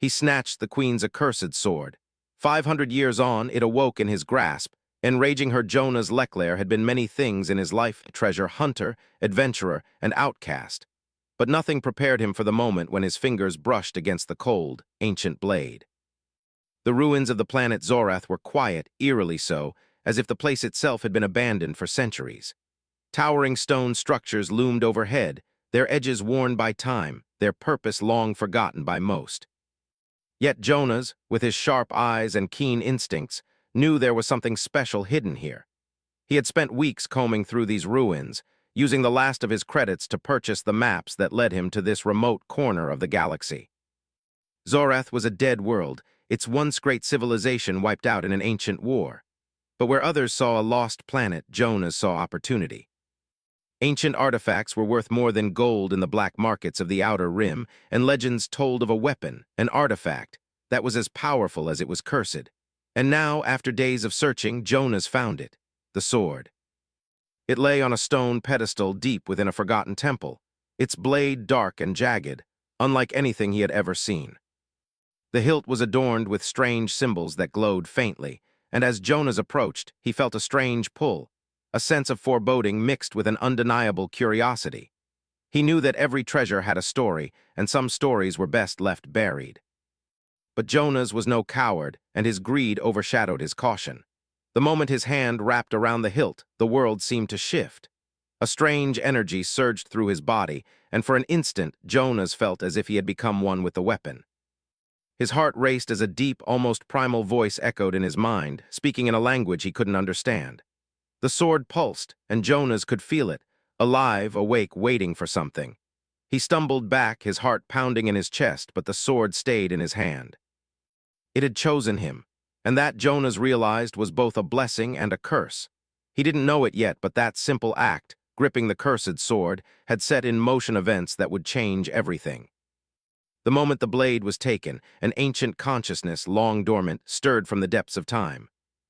He snatched the queen's accursed sword. 500 years on, it awoke in his grasp. Enraging her Jonah's Leclerc had been many things in his life: treasure hunter, adventurer, and outcast. But nothing prepared him for the moment when his fingers brushed against the cold, ancient blade. The ruins of the planet Zorath were quiet, eerily so, as if the place itself had been abandoned for centuries. Towering stone structures loomed overhead, their edges worn by time, their purpose long forgotten by most. Yet Jonas, with his sharp eyes and keen instincts, knew there was something special hidden here. He had spent weeks combing through these ruins, using the last of his credits to purchase the maps that led him to this remote corner of the galaxy. Zorath was a dead world, its once great civilization wiped out in an ancient war. But where others saw a lost planet, Jonas saw opportunity. Ancient artifacts were worth more than gold in the black markets of the Outer Rim, and legends told of a weapon, an artifact, that was as powerful as it was cursed. And now, after days of searching, Jonas found it, the sword. It lay on a stone pedestal deep within a forgotten temple, its blade dark and jagged, unlike anything he had ever seen. The hilt was adorned with strange symbols that glowed faintly, and as Jonas approached, he felt a strange pull, a sense of foreboding mixed with an undeniable curiosity. He knew that every treasure had a story, and some stories were best left buried. But Jonas was no coward, and his greed overshadowed his caution. The moment his hand wrapped around the hilt, the world seemed to shift. A strange energy surged through his body, and for an instant, Jonas felt as if he had become one with the weapon. His heart raced as a deep, almost primal voice echoed in his mind, speaking in a language he couldn't understand. The sword pulsed, and Jonas could feel it, alive, awake, waiting for something. He stumbled back, his heart pounding in his chest, but the sword stayed in his hand. It had chosen him, and that, Jonas realized, was both a blessing and a curse. He didn't know it yet, but that simple act, gripping the cursed sword, had set in motion events that would change everything. The moment the blade was taken, an ancient consciousness, long dormant, stirred from the depths of time.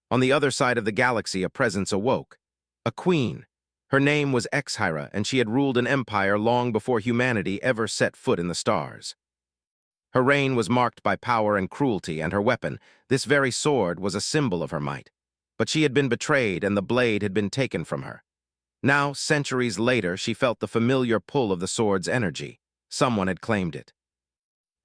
On the other side of the galaxy, a presence awoke. A queen. Her name was Exhyra, and she had ruled an empire long before humanity ever set foot in the stars. Her reign was marked by power and cruelty, and her weapon, this very sword, was a symbol of her might. But she had been betrayed, and the blade had been taken from her. Now, centuries later, she felt the familiar pull of the sword's energy. Someone had claimed it.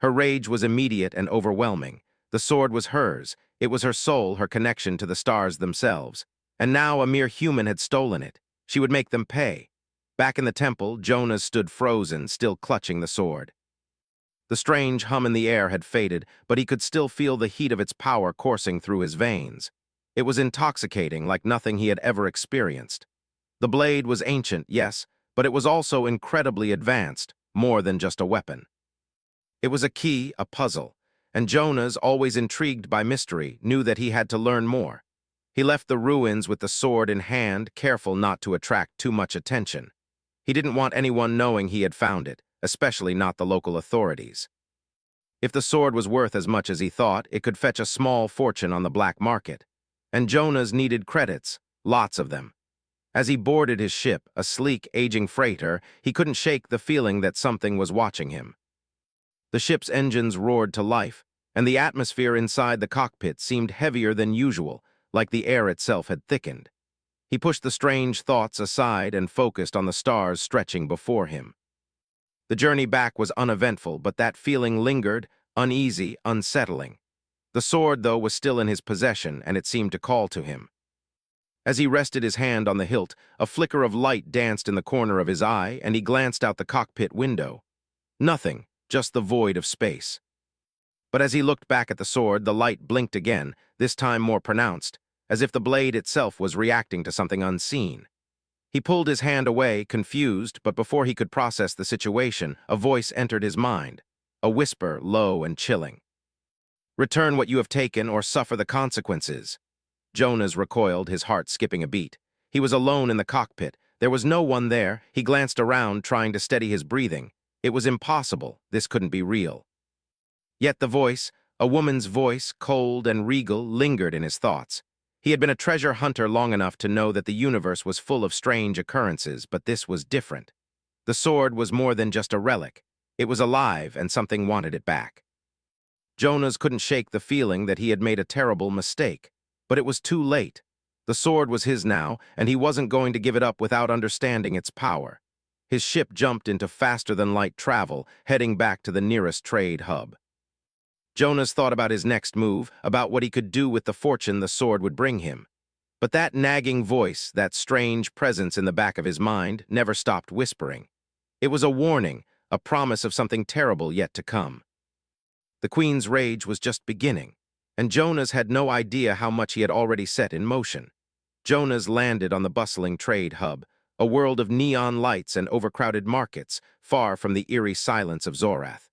Her rage was immediate and overwhelming. The sword was hers. It was her soul, her connection to the stars themselves. And now a mere human had stolen it. She would make them pay. Back in the temple, Jonas stood frozen, still clutching the sword. The strange hum in the air had faded, but he could still feel the heat of its power coursing through his veins. It was intoxicating, like nothing he had ever experienced. The blade was ancient, yes, but it was also incredibly advanced, more than just a weapon. It was a key, a puzzle, and Jonas, always intrigued by mystery, knew that he had to learn more. He left the ruins with the sword in hand, careful not to attract too much attention. He didn't want anyone knowing he had found it, especially not the local authorities. If the sword was worth as much as he thought, it could fetch a small fortune on the black market. And Jonas needed credits, lots of them. As he boarded his ship, a sleek, aging freighter, he couldn't shake the feeling that something was watching him. The ship's engines roared to life, and the atmosphere inside the cockpit seemed heavier than usual, like the air itself had thickened. He pushed the strange thoughts aside and focused on the stars stretching before him. The journey back was uneventful, but that feeling lingered, uneasy, unsettling. The sword, though, was still in his possession, and it seemed to call to him. As he rested his hand on the hilt, a flicker of light danced in the corner of his eye, and he glanced out the cockpit window. Nothing, just the void of space. But as he looked back at the sword, the light blinked again, this time more pronounced, as if the blade itself was reacting to something unseen. He pulled his hand away, confused, but before he could process the situation, a voice entered his mind, a whisper, low and chilling. "Return what you have taken or suffer the consequences." Jonas recoiled, his heart skipping a beat. He was alone in the cockpit. There was no one there. He glanced around, trying to steady his breathing. It was impossible. This couldn't be real. Yet the voice, a woman's voice, cold and regal, lingered in his thoughts. He had been a treasure hunter long enough to know that the universe was full of strange occurrences, but this was different. The sword was more than just a relic. It was alive, and something wanted it back. Jonas couldn't shake the feeling that he had made a terrible mistake. But it was too late. The sword was his now, and he wasn't going to give it up without understanding its power. His ship jumped into faster-than-light travel, heading back to the nearest trade hub. Jonas thought about his next move, about what he could do with the fortune the sword would bring him. But that nagging voice, that strange presence in the back of his mind, never stopped whispering. It was a warning, a promise of something terrible yet to come. The Queen's rage was just beginning, and Jonas had no idea how much he had already set in motion. Jonas landed on the bustling trade hub, a world of neon lights and overcrowded markets, far from the eerie silence of Zorath.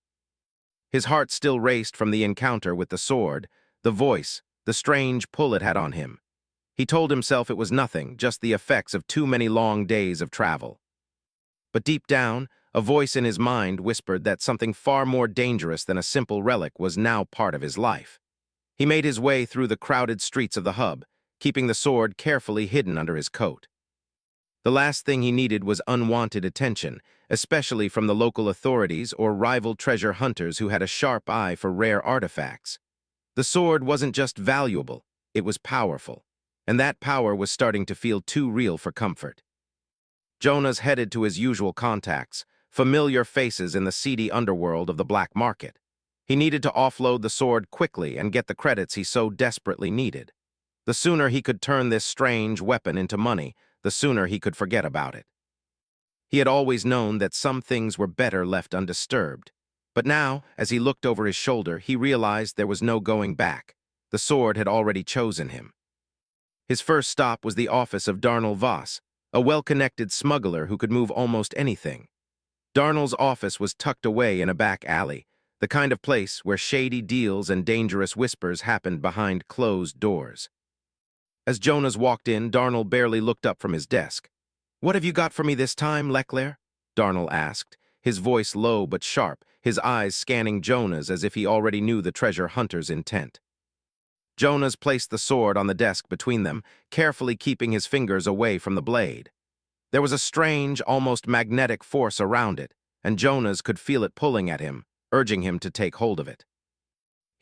His heart still raced from the encounter with the sword, the voice, the strange pull it had on him. He told himself it was nothing, just the effects of too many long days of travel. But deep down, a voice in his mind whispered that something far more dangerous than a simple relic was now part of his life. He made his way through the crowded streets of the hub, keeping the sword carefully hidden under his coat. The last thing he needed was unwanted attention, especially from the local authorities or rival treasure hunters who had a sharp eye for rare artifacts. The sword wasn't just valuable, it was powerful, and that power was starting to feel too real for comfort. Jonas headed to his usual contacts, familiar faces in the seedy underworld of the black market. He needed to offload the sword quickly and get the credits he so desperately needed. The sooner he could turn this strange weapon into money, the sooner he could forget about it. He had always known that some things were better left undisturbed. But now, as he looked over his shoulder, he realized there was no going back. The sword had already chosen him. His first stop was the office of Darnell Voss, a well-connected smuggler who could move almost anything. Darnell's office was tucked away in a back alley, the kind of place where shady deals and dangerous whispers happened behind closed doors. As Jonas walked in, Darnell barely looked up from his desk. "What have you got for me this time, Leclerc?" Darnell asked, his voice low but sharp, his eyes scanning Jonas as if he already knew the treasure hunter's intent. Jonas placed the sword on the desk between them, carefully keeping his fingers away from the blade. There was a strange, almost magnetic force around it, and Jonas could feel it pulling at him, urging him to take hold of it.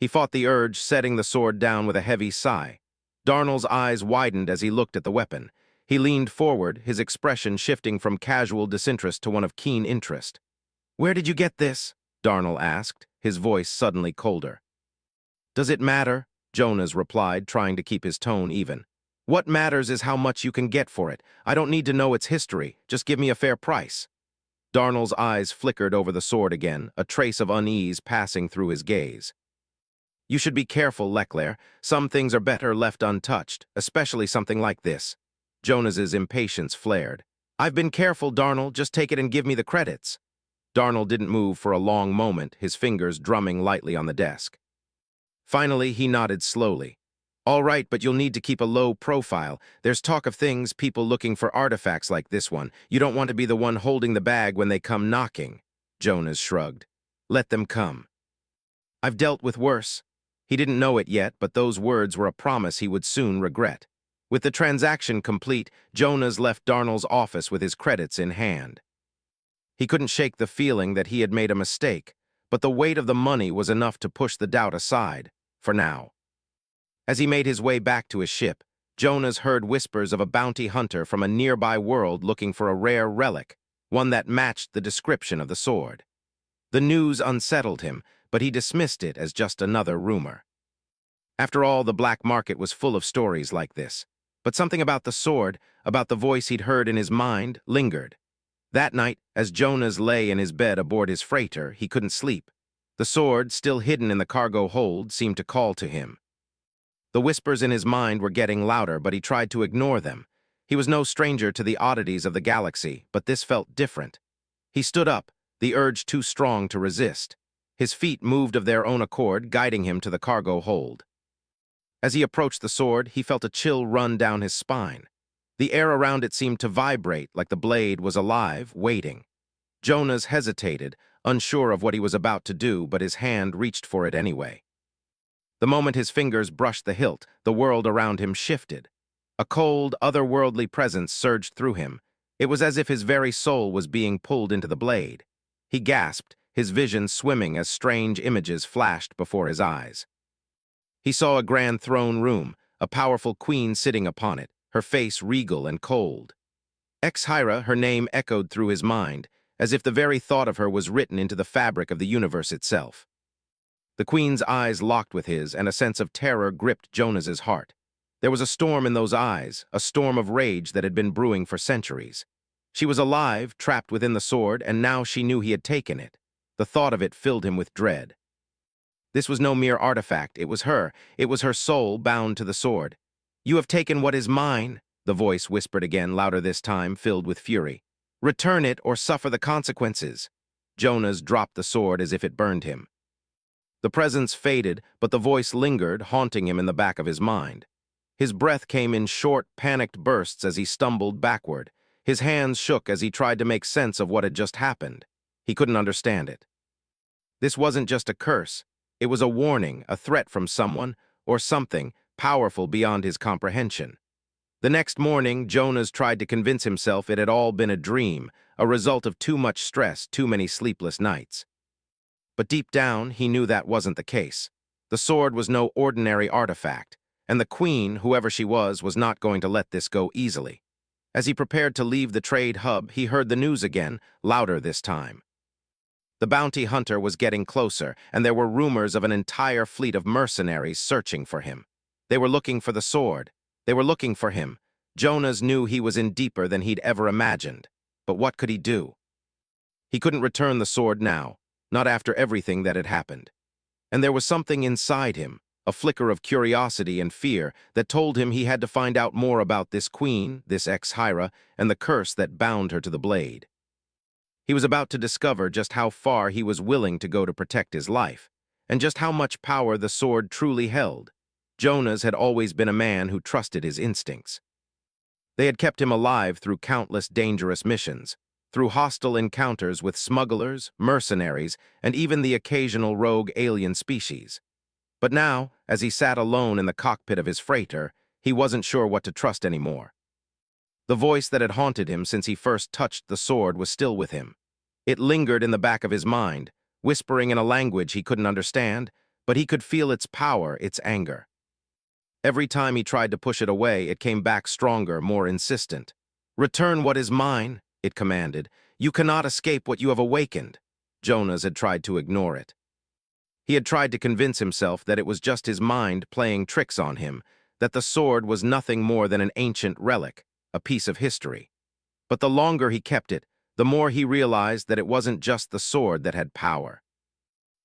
He fought the urge, setting the sword down with a heavy sigh. Darnell's eyes widened as he looked at the weapon. He leaned forward, his expression shifting from casual disinterest to one of keen interest. "Where did you get this?" Darnell asked, his voice suddenly colder. "Does it matter?" Jonas replied, trying to keep his tone even. "What matters is how much you can get for it. I don't need to know its history. Just give me a fair price." Darnell's eyes flickered over the sword again, a trace of unease passing through his gaze. "You should be careful, Leclerc. Some things are better left untouched, especially something like this." Jonas's impatience flared. "I've been careful, Darnell. Just take it and give me the credits." Darnell didn't move for a long moment, his fingers drumming lightly on the desk. Finally, he nodded slowly. "All right, but you'll need to keep a low profile. There's talk of people looking for artifacts like this one. You don't want to be the one holding the bag when they come knocking." Jonas shrugged. "Let them come. I've dealt with worse." He didn't know it yet, but those words were a promise he would soon regret. With the transaction complete, Jonas left Darnell's office with his credits in hand. He couldn't shake the feeling that he had made a mistake, but the weight of the money was enough to push the doubt aside, for now. As he made his way back to his ship, Jonas heard whispers of a bounty hunter from a nearby world looking for a rare relic, one that matched the description of the sword. The news unsettled him, but he dismissed it as just another rumor. After all, the black market was full of stories like this. But something about the sword, about the voice he'd heard in his mind, lingered. That night, as Jonas lay in his bed aboard his freighter, he couldn't sleep. The sword, still hidden in the cargo hold, seemed to call to him. The whispers in his mind were getting louder, but he tried to ignore them. He was no stranger to the oddities of the galaxy, but this felt different. He stood up, the urge too strong to resist. His feet moved of their own accord, guiding him to the cargo hold. As he approached the sword, he felt a chill run down his spine. The air around it seemed to vibrate like the blade was alive, waiting. Jonas hesitated, unsure of what he was about to do, but his hand reached for it anyway. The moment his fingers brushed the hilt, the world around him shifted. A cold, otherworldly presence surged through him. It was as if his very soul was being pulled into the blade. He gasped, his vision swimming as strange images flashed before his eyes. He saw a grand throne room, a powerful queen sitting upon it, her face regal and cold. Exhyra, her name echoed through his mind, as if the very thought of her was written into the fabric of the universe itself. The queen's eyes locked with his, and a sense of terror gripped Jonas's heart. There was a storm in those eyes, a storm of rage that had been brewing for centuries. She was alive, trapped within the sword, and now she knew he had taken it. The thought of it filled him with dread. This was no mere artifact, it was her. It was her soul bound to the sword. "You have taken what is mine," the voice whispered again, louder this time, filled with fury. "Return it or suffer the consequences." Jonas dropped the sword as if it burned him. The presence faded, but the voice lingered, haunting him in the back of his mind. His breath came in short, panicked bursts as he stumbled backward. His hands shook as he tried to make sense of what had just happened. He couldn't understand it. This wasn't just a curse. It was a warning, a threat from someone, or something, powerful beyond his comprehension. The next morning, Jonas tried to convince himself it had all been a dream, a result of too much stress, too many sleepless nights. But deep down, he knew that wasn't the case. The sword was no ordinary artifact, and the queen, whoever she was not going to let this go easily. As he prepared to leave the trade hub, he heard the news again, louder this time. The bounty hunter was getting closer, and there were rumors of an entire fleet of mercenaries searching for him. They were looking for the sword. They were looking for him. Jonas knew he was in deeper than he'd ever imagined. But what could he do? He couldn't return the sword now, not after everything that had happened. And there was something inside him, a flicker of curiosity and fear, that told him he had to find out more about this queen, this Exhyra, and the curse that bound her to the blade. He was about to discover just how far he was willing to go to protect his life, and just how much power the sword truly held. Jonas had always been a man who trusted his instincts. They had kept him alive through countless dangerous missions, through hostile encounters with smugglers, mercenaries, and even the occasional rogue alien species. But now, as he sat alone in the cockpit of his freighter, he wasn't sure what to trust anymore. The voice that had haunted him since he first touched the sword was still with him. It lingered in the back of his mind, whispering in a language he couldn't understand, but he could feel its power, its anger. Every time he tried to push it away, it came back stronger, more insistent. "Return what is mine," it commanded. "You cannot escape what you have awakened." Jonas had tried to ignore it. He had tried to convince himself that it was just his mind playing tricks on him, that the sword was nothing more than an ancient relic, a piece of history. But the longer he kept it, the more he realized that it wasn't just the sword that had power.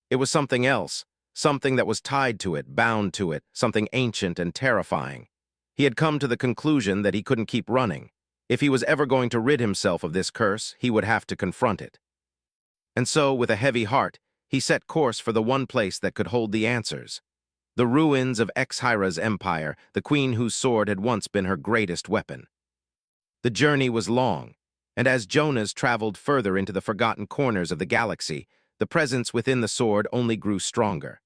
It was something else, something that was tied to it, bound to it, something ancient and terrifying. He had come to the conclusion that he couldn't keep running. If he was ever going to rid himself of this curse, he would have to confront it. And so, with a heavy heart, he set course for the one place that could hold the answers. The ruins of Exhyra's empire, the queen whose sword had once been her greatest weapon. The journey was long, and as Jonas traveled further into the forgotten corners of the galaxy, the presence within the sword only grew stronger.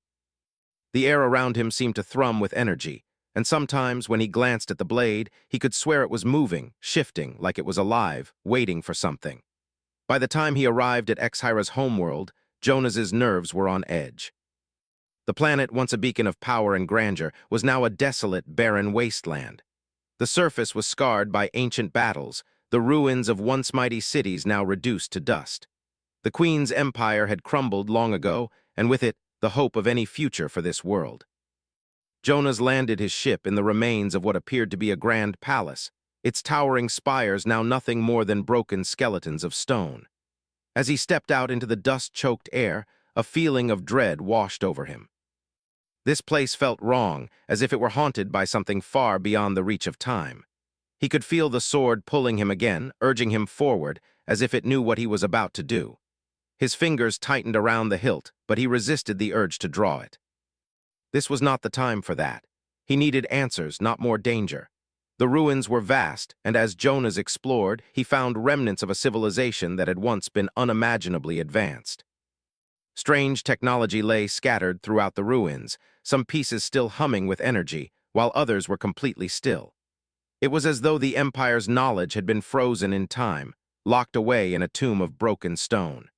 The air around him seemed to thrum with energy, and sometimes when he glanced at the blade, he could swear it was moving, shifting, like it was alive, waiting for something. By the time he arrived at Exhyra's homeworld, Jonas's nerves were on edge. The planet, once a beacon of power and grandeur, was now a desolate, barren wasteland. The surface was scarred by ancient battles, the ruins of once mighty cities now reduced to dust. The Queen's empire had crumbled long ago, and with it, the hope of any future for this world. Jonas landed his ship in the remains of what appeared to be a grand palace, its towering spires now nothing more than broken skeletons of stone. As he stepped out into the dust-choked air, a feeling of dread washed over him. This place felt wrong, as if it were haunted by something far beyond the reach of time. He could feel the sword pulling him again, urging him forward, as if it knew what he was about to do. His fingers tightened around the hilt, but he resisted the urge to draw it. This was not the time for that. He needed answers, not more danger. The ruins were vast, and as Jonas explored, he found remnants of a civilization that had once been unimaginably advanced. Strange technology lay scattered throughout the ruins, some pieces still humming with energy, while others were completely still. It was as though the Empire's knowledge had been frozen in time, locked away in a tomb of broken stone.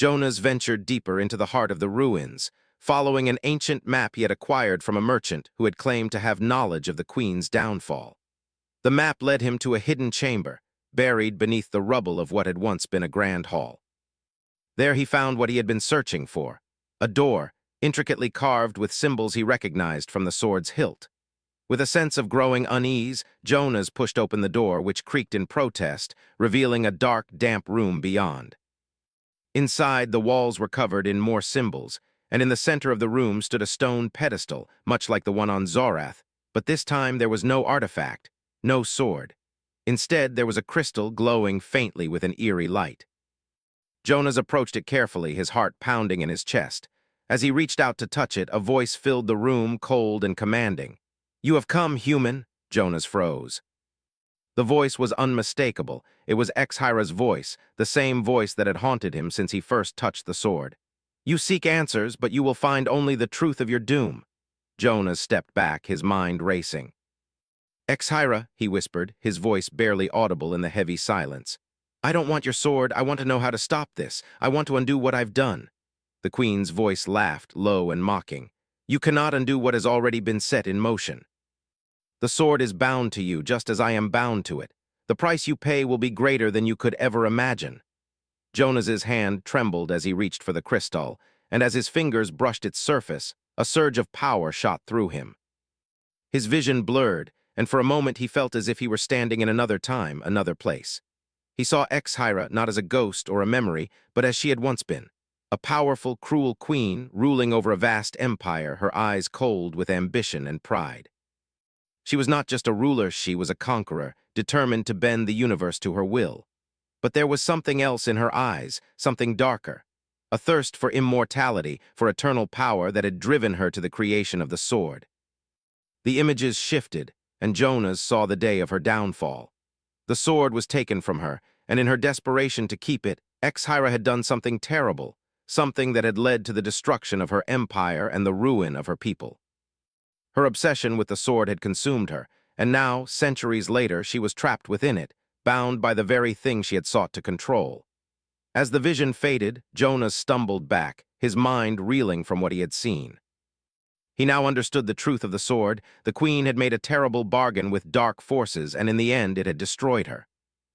Jonas ventured deeper into the heart of the ruins, following an ancient map he had acquired from a merchant who had claimed to have knowledge of the queen's downfall. The map led him to a hidden chamber, buried beneath the rubble of what had once been a grand hall. There he found what he had been searching for, a door, intricately carved with symbols he recognized from the sword's hilt. With a sense of growing unease, Jonas pushed open the door, which creaked in protest, revealing a dark, damp room beyond. Inside, the walls were covered in more symbols, and in the center of the room stood a stone pedestal, much like the one on Zorath, but this time there was no artifact, no sword. Instead, there was a crystal glowing faintly with an eerie light. Jonas approached it carefully, his heart pounding in his chest. As he reached out to touch it, a voice filled the room, cold and commanding. "You have come, human." Jonas froze. The voice was unmistakable. It was Exhyra's voice, the same voice that had haunted him since he first touched the sword. "You seek answers, but you will find only the truth of your doom." Jonas stepped back, his mind racing. "Exhyra," he whispered, his voice barely audible in the heavy silence. "I don't want your sword. I want to know how to stop this. I want to undo what I've done." The queen's voice laughed, low and mocking. "You cannot undo what has already been set in motion. The sword is bound to you, just as I am bound to it. The price you pay will be greater than you could ever imagine." Jonas's hand trembled as he reached for the crystal, and as his fingers brushed its surface, a surge of power shot through him. His vision blurred, and for a moment he felt as if he were standing in another time, another place. He saw Exhyra not as a ghost or a memory, but as she had once been. A powerful, cruel queen ruling over a vast empire, her eyes cold with ambition and pride. She was not just a ruler, she was a conqueror, determined to bend the universe to her will. But there was something else in her eyes, something darker. A thirst for immortality, for eternal power that had driven her to the creation of the sword. The images shifted, and Jonas saw the day of her downfall. The sword was taken from her, and in her desperation to keep it, Exhyra had done something terrible, something that had led to the destruction of her empire and the ruin of her people. Her obsession with the sword had consumed her, and now, centuries later, she was trapped within it, bound by the very thing she had sought to control. As the vision faded, Jonas stumbled back, his mind reeling from what he had seen. He now understood the truth of the sword. The queen had made a terrible bargain with dark forces, and in the end it had destroyed her.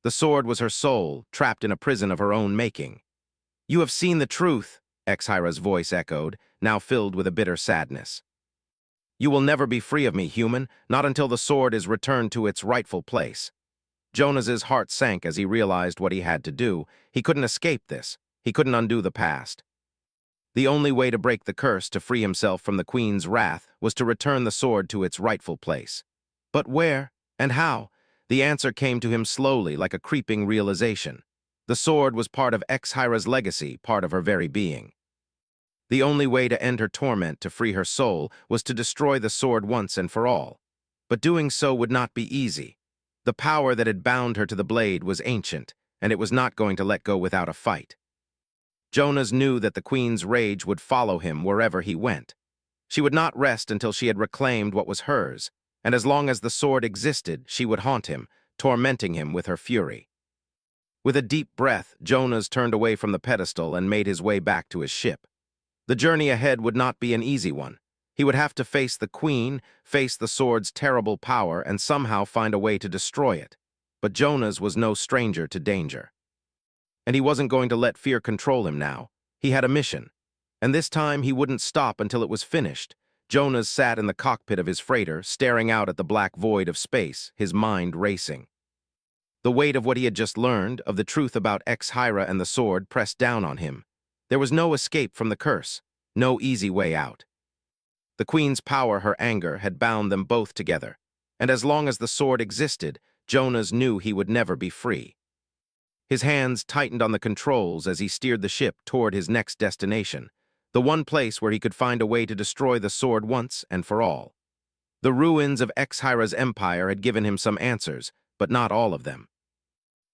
The sword was her soul, trapped in a prison of her own making. "You have seen the truth," Exhyra's voice echoed, now filled with a bitter sadness. "You will never be free of me, human, not until the sword is returned to its rightful place." Jonas's heart sank as he realized what he had to do. He couldn't escape this. He couldn't undo the past. The only way to break the curse, to free himself from the queen's wrath, was to return the sword to its rightful place. But where? And how? The answer came to him slowly, like a creeping realization. The sword was part of Exhyra's legacy, part of her very being. The only way to end her torment, to free her soul, was to destroy the sword once and for all. But doing so would not be easy. The power that had bound her to the blade was ancient, and it was not going to let go without a fight. Jonas knew that the queen's rage would follow him wherever he went. She would not rest until she had reclaimed what was hers, and as long as the sword existed, she would haunt him, tormenting him with her fury. With a deep breath, Jonas turned away from the pedestal and made his way back to his ship. The journey ahead would not be an easy one. He would have to face the queen, face the sword's terrible power, and somehow find a way to destroy it. But Jonas was no stranger to danger. And he wasn't going to let fear control him now. He had a mission. And this time he wouldn't stop until it was finished. Jonas sat in the cockpit of his freighter, staring out at the black void of space, his mind racing. The weight of what he had just learned, of the truth about Exhyra and the sword, pressed down on him. There was no escape from the curse, no easy way out. The queen's power, her anger, had bound them both together, and as long as the sword existed, Jonas knew he would never be free. His hands tightened on the controls as he steered the ship toward his next destination, the one place where he could find a way to destroy the sword once and for all. The ruins of Exhyra's empire had given him some answers, but not all of them.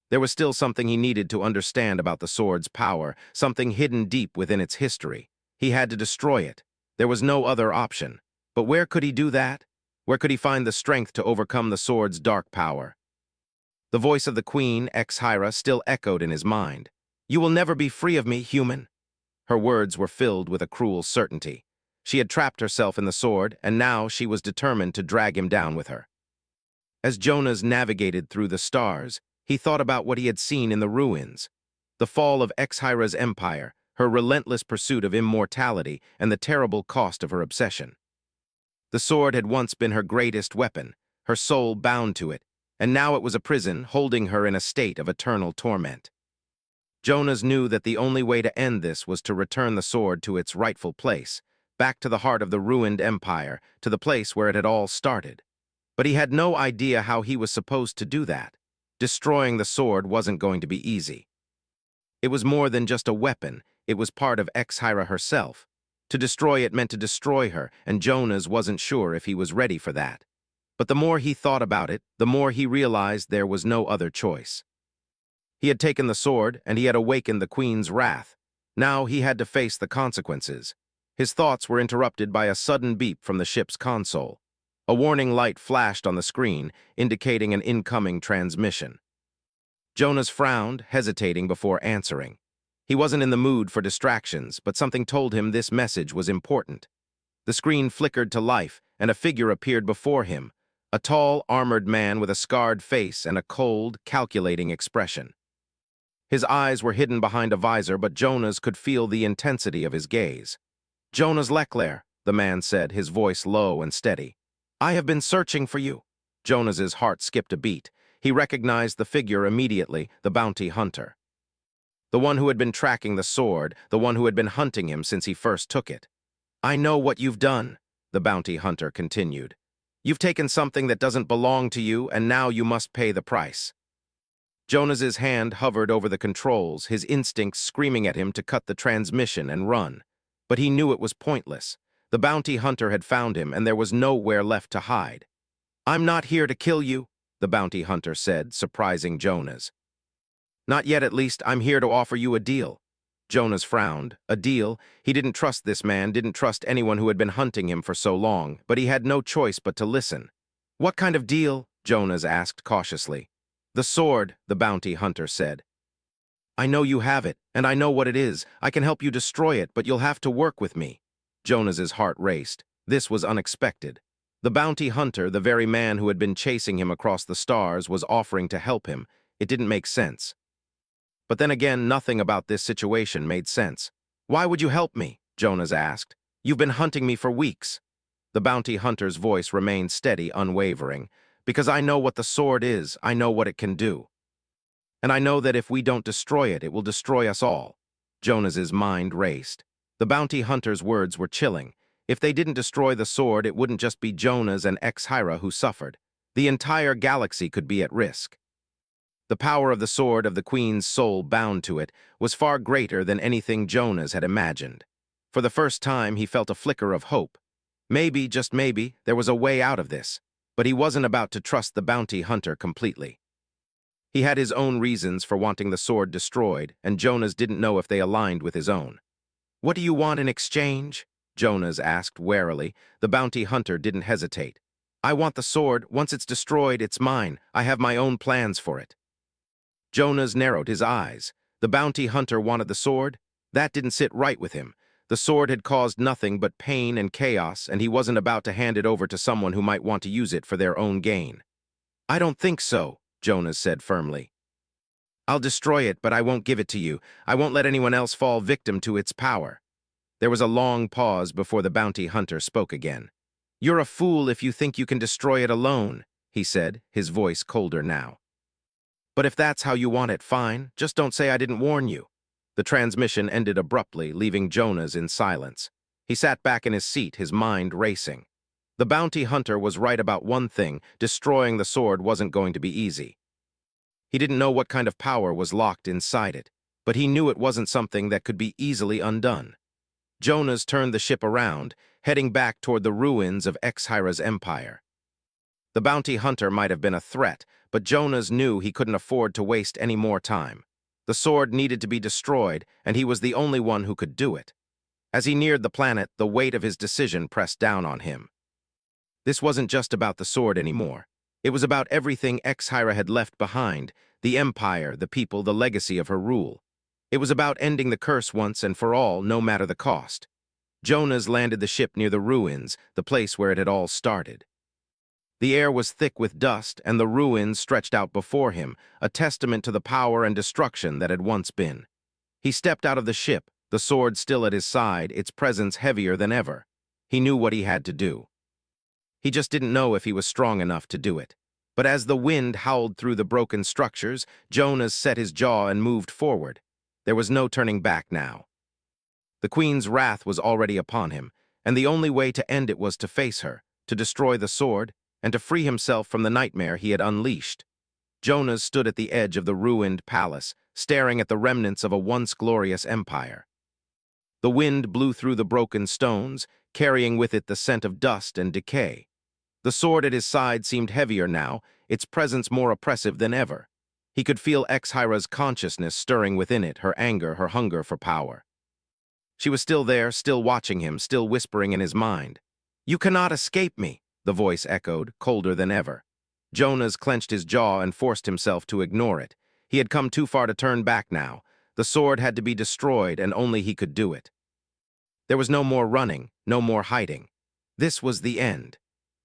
There was still something he needed to understand about the sword's power, something hidden deep within its history. He had to destroy it. There was no other option. But where could he do that? Where could he find the strength to overcome the sword's dark power? The voice of the queen, Exhyra, still echoed in his mind. "You will never be free of me, human." Her words were filled with a cruel certainty. She had trapped herself in the sword, and now she was determined to drag him down with her. As Jonas navigated through the stars, he thought about what he had seen in the ruins. The fall of Exhyra's empire, her relentless pursuit of immortality, and the terrible cost of her obsession. The sword had once been her greatest weapon, her soul bound to it, and now it was a prison holding her in a state of eternal torment. Jonas knew that the only way to end this was to return the sword to its rightful place, back to the heart of the ruined empire, to the place where it had all started. But he had no idea how he was supposed to do that. Destroying the sword wasn't going to be easy. It was more than just a weapon, it was part of Exhyra herself. To destroy it meant to destroy her, and Jonas wasn't sure if he was ready for that. But the more he thought about it, the more he realized there was no other choice. He had taken the sword, and he had awakened the Queen's wrath. Now he had to face the consequences. His thoughts were interrupted by a sudden beep from the ship's console. A warning light flashed on the screen, indicating an incoming transmission. Jonas frowned, hesitating before answering. He wasn't in the mood for distractions, but something told him this message was important. The screen flickered to life, and a figure appeared before him, a tall, armored man with a scarred face and a cold, calculating expression. His eyes were hidden behind a visor, but Jonas could feel the intensity of his gaze. "Jonas Leclerc," the man said, his voice low and steady. "I have been searching for you." Jonas's heart skipped a beat. He recognized the figure immediately, the bounty hunter. The one who had been tracking the sword, the one who had been hunting him since he first took it. "I know what you've done," the bounty hunter continued. "You've taken something that doesn't belong to you, and now you must pay the price." Jonas's hand hovered over the controls, his instincts screaming at him to cut the transmission and run. But he knew it was pointless. The bounty hunter had found him, and there was nowhere left to hide. "I'm not here to kill you," the bounty hunter said, surprising Jonas. "Not yet, at least. I'm here to offer you a deal." Jonas frowned. A deal? He didn't trust this man, didn't trust anyone who had been hunting him for so long, but he had no choice but to listen. "What kind of deal?" Jonas asked cautiously. "The sword," the bounty hunter said. "I know you have it, and I know what it is. I can help you destroy it, but you'll have to work with me." Jonas's heart raced. This was unexpected. The bounty hunter, the very man who had been chasing him across the stars, was offering to help him. It didn't make sense. But then again, nothing about this situation made sense. "Why would you help me?" Jonas asked. "You've been hunting me for weeks." The bounty hunter's voice remained steady, unwavering. "Because I know what the sword is, I know what it can do. And I know that if we don't destroy it, it will destroy us all." Jonas's mind raced. The bounty hunter's words were chilling. If they didn't destroy the sword, it wouldn't just be Jonas and Exhyra who suffered. The entire galaxy could be at risk. The power of the sword, of the Queen's soul bound to it, was far greater than anything Jonas had imagined. For the first time, he felt a flicker of hope. Maybe, just maybe, there was a way out of this. But he wasn't about to trust the bounty hunter completely. He had his own reasons for wanting the sword destroyed, and Jonas didn't know if they aligned with his own. "What do you want in exchange?" Jonas asked warily. The bounty hunter didn't hesitate. "I want the sword. Once it's destroyed, it's mine. I have my own plans for it." Jonas narrowed his eyes. The bounty hunter wanted the sword? That didn't sit right with him. The sword had caused nothing but pain and chaos, and he wasn't about to hand it over to someone who might want to use it for their own gain. "I don't think so," Jonas said firmly. "I'll destroy it, but I won't give it to you. I won't let anyone else fall victim to its power." There was a long pause before the bounty hunter spoke again. "You're a fool if you think you can destroy it alone," he said, his voice colder now. "But if that's how you want it, fine. Just don't say I didn't warn you." The transmission ended abruptly, leaving Jonas in silence. He sat back in his seat, his mind racing. The bounty hunter was right about one thing: destroying the sword wasn't going to be easy. He didn't know what kind of power was locked inside it, but he knew it wasn't something that could be easily undone. Jonas turned the ship around, heading back toward the ruins of Exhyra's empire. The bounty hunter might have been a threat, but Jonas knew he couldn't afford to waste any more time. The sword needed to be destroyed, and he was the only one who could do it. As he neared the planet, the weight of his decision pressed down on him. This wasn't just about the sword anymore. It was about everything Exhyra had left behind: the empire, the people, the legacy of her rule. It was about ending the curse once and for all, no matter the cost. Jonas landed the ship near the ruins, the place where it had all started. The air was thick with dust, and the ruins stretched out before him, a testament to the power and destruction that had once been. He stepped out of the ship, the sword still at his side, its presence heavier than ever. He knew what he had to do. He just didn't know if he was strong enough to do it. But as the wind howled through the broken structures, Jonas set his jaw and moved forward. There was no turning back now. The Queen's wrath was already upon him, and the only way to end it was to face her, to destroy the sword, and to free himself from the nightmare he had unleashed. Jonas stood at the edge of the ruined palace, staring at the remnants of a once glorious empire. The wind blew through the broken stones, carrying with it the scent of dust and decay. The sword at his side seemed heavier now, its presence more oppressive than ever. He could feel Exhyra's consciousness stirring within it, her anger, her hunger for power. She was still there, still watching him, still whispering in his mind. "You cannot escape me," the voice echoed, colder than ever. Jonas clenched his jaw and forced himself to ignore it. He had come too far to turn back now. The sword had to be destroyed, and only he could do it. There was no more running, no more hiding. This was the end.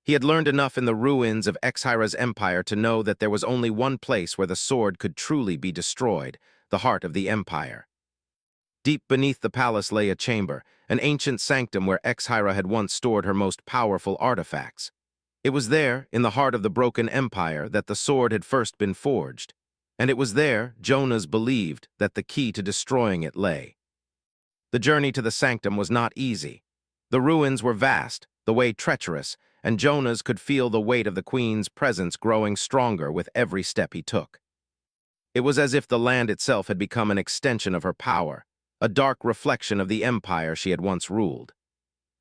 He had learned enough in the ruins of Exhyra's empire to know that there was only one place where the sword could truly be destroyed, the heart of the empire. Deep beneath the palace lay a chamber, an ancient sanctum where Exhyra had once stored her most powerful artifacts. It was there, in the heart of the broken empire, that the sword had first been forged. And it was there, Jonas believed, that the key to destroying it lay. The journey to the sanctum was not easy. The ruins were vast, the way treacherous, and Jonas could feel the weight of the Queen's presence growing stronger with every step he took. It was as if the land itself had become an extension of her power, a dark reflection of the empire she had once ruled.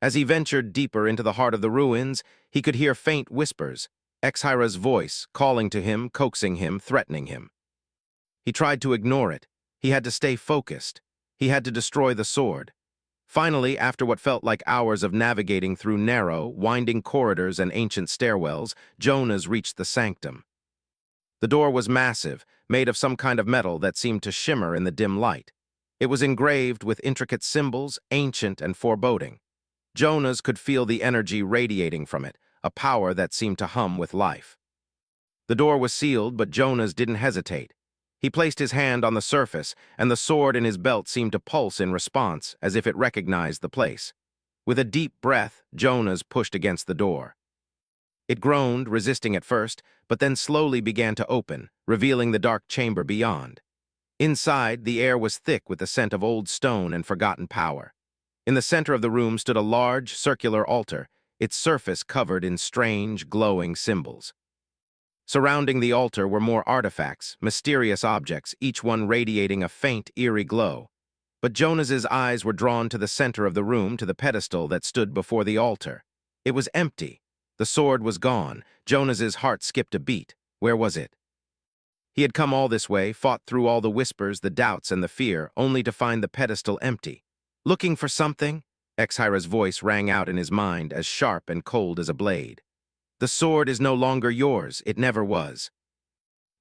As he ventured deeper into the heart of the ruins, he could hear faint whispers, Exhyra's voice, calling to him, coaxing him, threatening him. He tried to ignore it. He had to stay focused. He had to destroy the sword. Finally, after what felt like hours of navigating through narrow, winding corridors and ancient stairwells, Jonas reached the sanctum. The door was massive, made of some kind of metal that seemed to shimmer in the dim light. It was engraved with intricate symbols, ancient and foreboding. Jonas could feel the energy radiating from it, a power that seemed to hum with life. The door was sealed, but Jonas didn't hesitate. He placed his hand on the surface, and the sword in his belt seemed to pulse in response, as if it recognized the place. With a deep breath, Jonas pushed against the door. It groaned, resisting at first, but then slowly began to open, revealing the dark chamber beyond. Inside, the air was thick with the scent of old stone and forgotten power. In the center of the room stood a large, circular altar, its surface covered in strange, glowing symbols. Surrounding the altar were more artifacts, mysterious objects, each one radiating a faint, eerie glow. But Jonas's eyes were drawn to the center of the room, to the pedestal that stood before the altar. It was empty. The sword was gone. Jonas's heart skipped a beat. Where was it? He had come all this way, fought through all the whispers, the doubts, and the fear, only to find the pedestal empty. "Looking for something?" Exhyra's voice rang out in his mind, as sharp and cold as a blade. "The sword is no longer yours. It never was."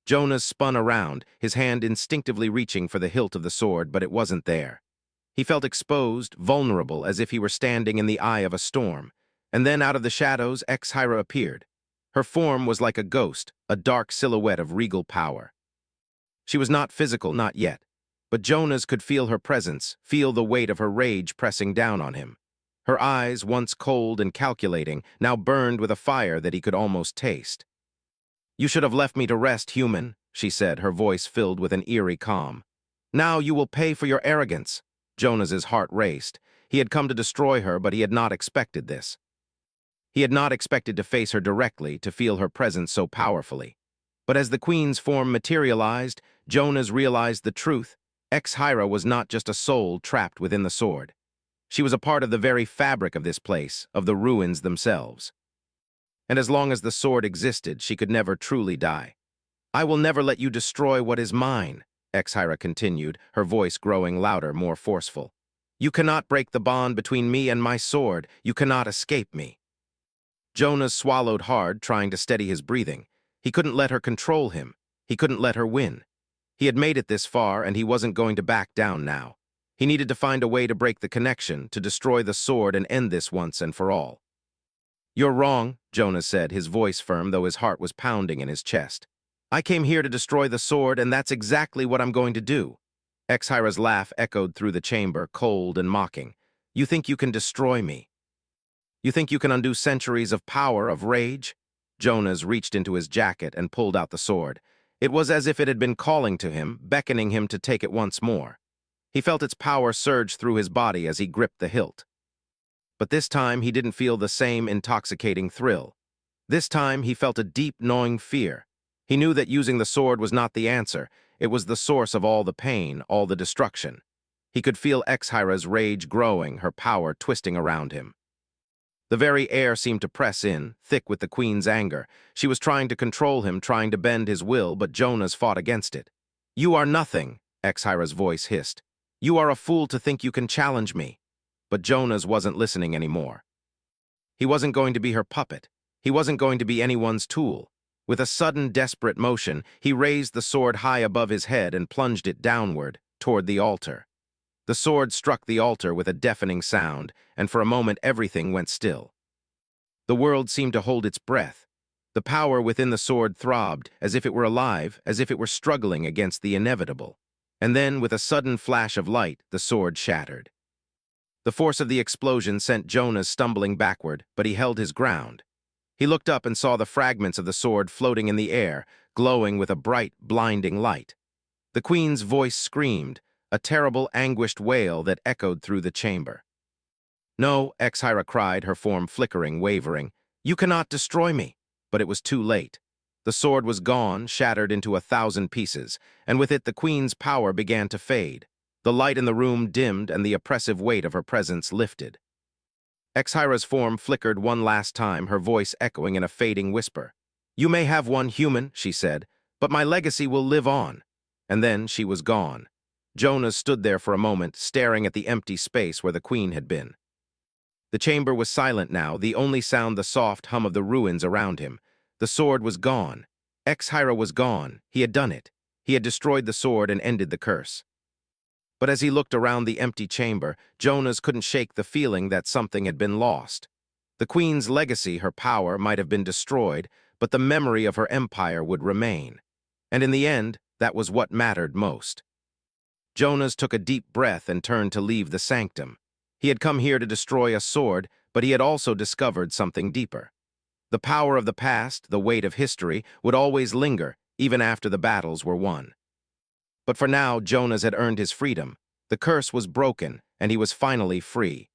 Jonas spun around, his hand instinctively reaching for the hilt of the sword, but it wasn't there. He felt exposed, vulnerable, as if he were standing in the eye of a storm. And then out of the shadows, Exhyra appeared. Her form was like a ghost, a dark silhouette of regal power. She was not physical, not yet. But Jonas could feel her presence, feel the weight of her rage pressing down on him. Her eyes, once cold and calculating, now burned with a fire that he could almost taste. "You should have left me to rest, human," she said, her voice filled with an eerie calm. "Now you will pay for your arrogance." Jonas's heart raced. He had come to destroy her, but he had not expected this. He had not expected to face her directly, to feel her presence so powerfully. But as the Queen's form materialized, Jonas realized the truth. Exhyra was not just a soul trapped within the sword. She was a part of the very fabric of this place, of the ruins themselves. And as long as the sword existed, she could never truly die. "I will never let you destroy what is mine," Exhyra continued, her voice growing louder, more forceful. "You cannot break the bond between me and my sword. You cannot escape me." Jonas swallowed hard, trying to steady his breathing. He couldn't let her control him. He couldn't let her win. He had made it this far, and he wasn't going to back down now. He needed to find a way to break the connection, to destroy the sword and end this once and for all. "You're wrong," Jonas said, his voice firm though his heart was pounding in his chest. "I came here to destroy the sword, and that's exactly what I'm going to do." Exhyra's laugh echoed through the chamber, cold and mocking. "You think you can destroy me? You think you can undo centuries of power, of rage?" Jonas reached into his jacket and pulled out the sword. It was as if it had been calling to him, beckoning him to take it once more. He felt its power surge through his body as he gripped the hilt. But this time he didn't feel the same intoxicating thrill. This time he felt a deep, gnawing fear. He knew that using the sword was not the answer. It was the source of all the pain, all the destruction. He could feel Exhyra's rage growing, her power twisting around him. The very air seemed to press in, thick with the queen's anger. She was trying to control him, trying to bend his will, but Jonas fought against it. "You are nothing," Exhyra's voice hissed. "You are a fool to think you can challenge me." But Jonas wasn't listening anymore. He wasn't going to be her puppet. He wasn't going to be anyone's tool. With a sudden, desperate motion, he raised the sword high above his head and plunged it downward, toward the altar. The sword struck the altar with a deafening sound, and for a moment everything went still. The world seemed to hold its breath. The power within the sword throbbed, as if it were alive, as if it were struggling against the inevitable. And then, with a sudden flash of light, the sword shattered. The force of the explosion sent Jonas stumbling backward, but he held his ground. He looked up and saw the fragments of the sword floating in the air, glowing with a bright, blinding light. The queen's voice screamed, a terrible, anguished wail that echoed through the chamber. "No," Exhyra cried, her form flickering, wavering. "You cannot destroy me." But it was too late. The sword was gone, shattered into 1,000 pieces, and with it the queen's power began to fade. The light in the room dimmed, and the oppressive weight of her presence lifted. Exhyra's form flickered one last time, her voice echoing in a fading whisper. "You may have one human," she said, "but my legacy will live on." And then she was gone. Jonas stood there for a moment, staring at the empty space where the queen had been. The chamber was silent now, the only sound the soft hum of the ruins around him. The sword was gone. Exhyra was gone. He had done it. He had destroyed the sword and ended the curse. But as he looked around the empty chamber, Jonas couldn't shake the feeling that something had been lost. The queen's legacy, her power, might have been destroyed, but the memory of her empire would remain. And in the end, that was what mattered most. Jonas took a deep breath and turned to leave the sanctum. He had come here to destroy a sword, but he had also discovered something deeper. The power of the past, the weight of history, would always linger, even after the battles were won. But for now, Jonas had earned his freedom. The curse was broken, and he was finally free.